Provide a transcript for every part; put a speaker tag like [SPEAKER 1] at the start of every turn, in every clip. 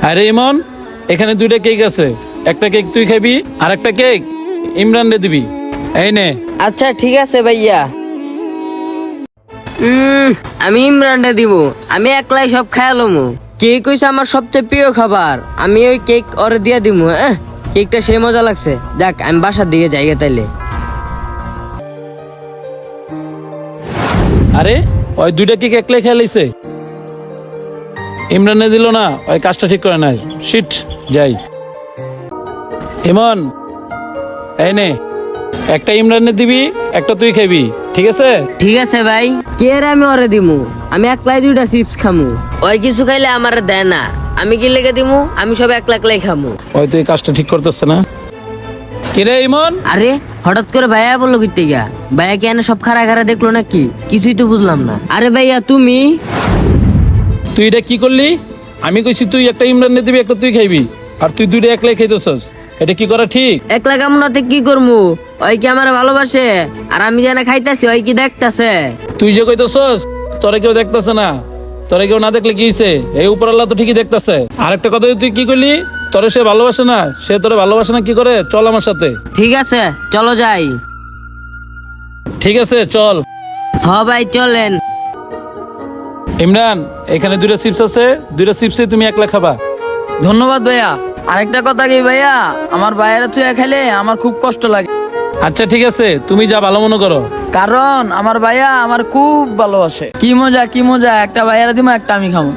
[SPEAKER 1] আরে ইমন, এখানে দুইটা কেক আছে, একটা কেক তুই খাবি আর একটা কেক ইমরান রে দিবি। এই নে।
[SPEAKER 2] আচ্ছা ঠিক আছে ভাইয়া। আমি ইমরানটা দিব, আমি একলাই সব খায়ালমু। কেক হইছে আমার সবচেয়ে প্রিয় খাবার, আমি ওই কেক ওরে দিয়া দিমু। কেকটা সেই মজা লাগছে। যাক আমি বাসার দিকে যাইগে তাইলে।
[SPEAKER 1] আরে ওই দুইটা কেক একলাই খেয়ে লাইছে, ইমরানে দিল না, ওই কাজটা ঠিক করে নাই। শিট, যাই। ইমন, এই নে, একটা ইমরানে দিবি, একটা তুই খাবি, ঠিক আছে?
[SPEAKER 2] ঠিক আছে ভাই, কে রে আমি ওরে দিমু? আমি একলাই দুইটা চিপস খামু, ওই কিছু খাইলে আমার দেয় না। আমি কি লেগে দিমু? আমি সব একলা একলাই খামু।
[SPEAKER 1] ওই তুই কাজটা ঠিক করতেছে না। কিরে ইমন?
[SPEAKER 2] আরে হঠাৎ করে ভাইয়া বললো কিতে গা? ভাইয়া কি এনে সব খারা খারা দেখলো নাকি? কিছুই তো বুঝলাম না। আরে ভাইয়া তুমি
[SPEAKER 1] তুই এটা কি করলি? আমি কইছি তুই একটা ইমরানে দিবি, একটা তুই খাইবি, আর তুই দুইটা একলাই খাইতেছস। এটা কি করা ঠিক?
[SPEAKER 2] একলা কামনাতে কি করমু? ওই কি আমার ভালোবাসে? আর আমি জানা খাইতাছি, ওই কি দেখতাছে?
[SPEAKER 1] তুই যে কইতেছস তোরে কেউ দেখতেছে না, তোরে কেউ না দেখলে কি হইছে? এই উপর আল্লাহ তো ঠিকই দেখতেছে। আরেকটা কথা তুই কি করলি? তোরে সে ভালোবাসে না, সে তোরে ভালোবাসে না কি করে? চল আমার সাথে।
[SPEAKER 2] ঠিক আছে চলো যাই।
[SPEAKER 1] ঠিক আছে চল।
[SPEAKER 2] হ ভাই চলেন।
[SPEAKER 1] ইমরান, এখানে দুইটা চিপস আছে, দুইটা চিপসে তুমি একলা খাবা।
[SPEAKER 3] ধন্যবাদ ভাইয়া। আরেকটা কথা কি ভাইয়া, আমার ভাইয়েরা তুই খাইলে আমার খুব কষ্ট লাগে,
[SPEAKER 1] আচ্ছা ঠিক আছে, তুমি যা ভালো মনে করো।
[SPEAKER 3] কারণ আমার ভাইয়া আমার খুব ভালোবাসে। কি মজা কি মজা, একটা ভাইয়ারা দিব, একটা আমি খাবো।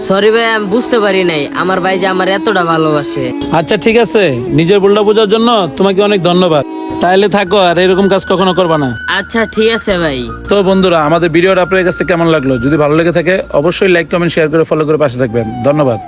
[SPEAKER 2] সরি ভাই, আমি বুঝতে পারি নাই আমার ভাই যে আমার এতটা ভালোবাসে।
[SPEAKER 1] আচ্ছা ঠিক আছে, নিজের ভুলটা বোঝার জন্য তোমাকে অনেক ধন্যবাদ। তাইলে থাকো, আর এরকম কাজ কখনো করবা না।
[SPEAKER 2] আচ্ছা ঠিক আছে ভাই।
[SPEAKER 1] তো বন্ধুরা, আমাদের ভিডিওটা আপনাদের কাছে কেমন লাগলো? যদি ভালো লেগে থাকে অবশ্যই লাইক, কমেন্ট, শেয়ার করে ফলো করে পাশে থাকবেন। ধন্যবাদ।